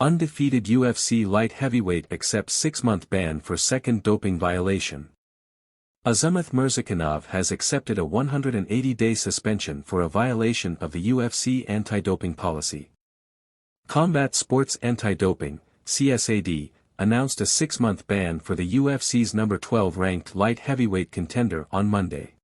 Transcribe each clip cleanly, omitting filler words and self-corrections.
Undefeated UFC light heavyweight accepts 6-month ban for second doping violation. Azamat Murzakanov has accepted a 180-day suspension for a violation of the UFC anti-doping policy. Combat Sports Anti-Doping, CSAD, announced a 6-month ban for the UFC's number 12 ranked light heavyweight contender on Monday.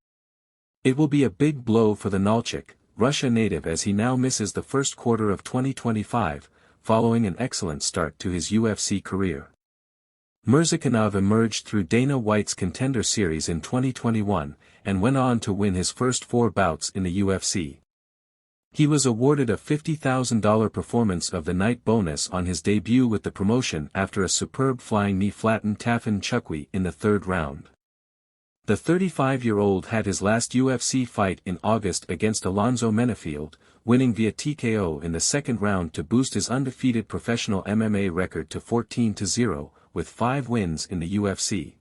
It will be a big blow for the Nalchik, Russia native, as he now misses the first quarter of 2025, following an excellent start to his UFC career. Murzakanov emerged through Dana White's Contender Series in 2021, and went on to win his first 4 bouts in the UFC. He was awarded a $50,000 Performance of the Night bonus on his debut with the promotion after a superb flying knee flattened Tafin Chukwi in the 3rd round. The 35-year-old had his last UFC fight in August against Alonzo Menefield, winning via TKO in the 2nd round to boost his undefeated professional MMA record to 14-0, with 5 wins in the UFC.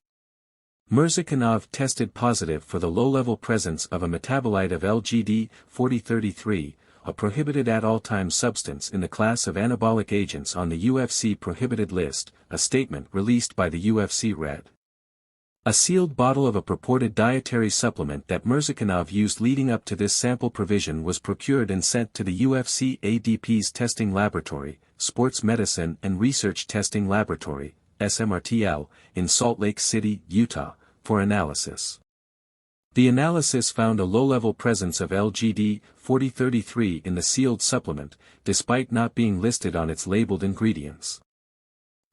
Murzakanov tested positive for the low-level presence of a metabolite of LGD-4033, a prohibited at-all-time substance in the class of anabolic agents on the UFC prohibited list, a statement released by the UFC read. A sealed bottle of a purported dietary supplement that Murzakanov used leading up to this sample provision was procured and sent to the UFC ADP's testing laboratory, Sports Medicine and Research Testing Laboratory, SMRTL, in Salt Lake City, Utah, for analysis. The analysis found a low-level presence of LGD-4033 in the sealed supplement, despite not being listed on its labeled ingredients.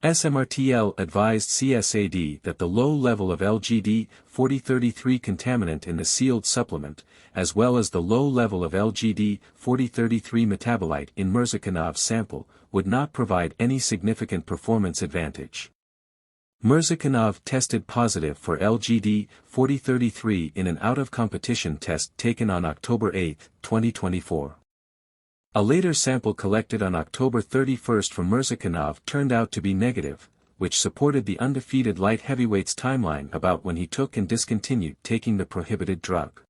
SMRTL advised CSAD that the low level of LGD-4033 contaminant in the sealed supplement, as well as the low level of LGD-4033 metabolite in Murzakanov's sample, would not provide any significant performance advantage. Murzakanov tested positive for LGD-4033 in an out-of-competition test taken on October 8, 2024. A later sample collected on October 31 from Murzakanov turned out to be negative, which supported the undefeated light heavyweight's timeline about when he took and discontinued taking the prohibited drug.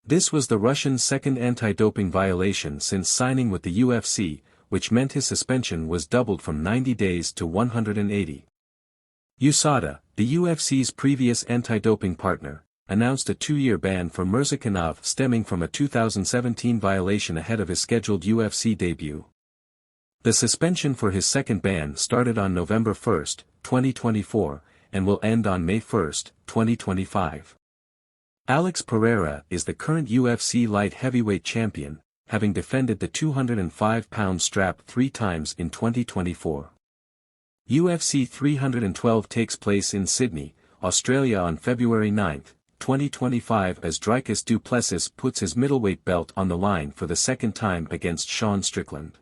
This was the Russian's second anti-doping violation since signing with the UFC, which meant his suspension was doubled from 90 days to 180. USADA, the UFC's previous anti-doping partner, announced a 2-year ban for Murzakanov stemming from a 2017 violation ahead of his scheduled UFC debut. The suspension for his second ban started on November 1, 2024, and will end on May 1, 2025. Alex Pereira is the current UFC light heavyweight champion, having defended the 205-pound strap 3 times in 2024. UFC 312 takes place in Sydney, Australia on February 9, 2025, as Dricus du Plessis puts his middleweight belt on the line for the second time against Sean Strickland.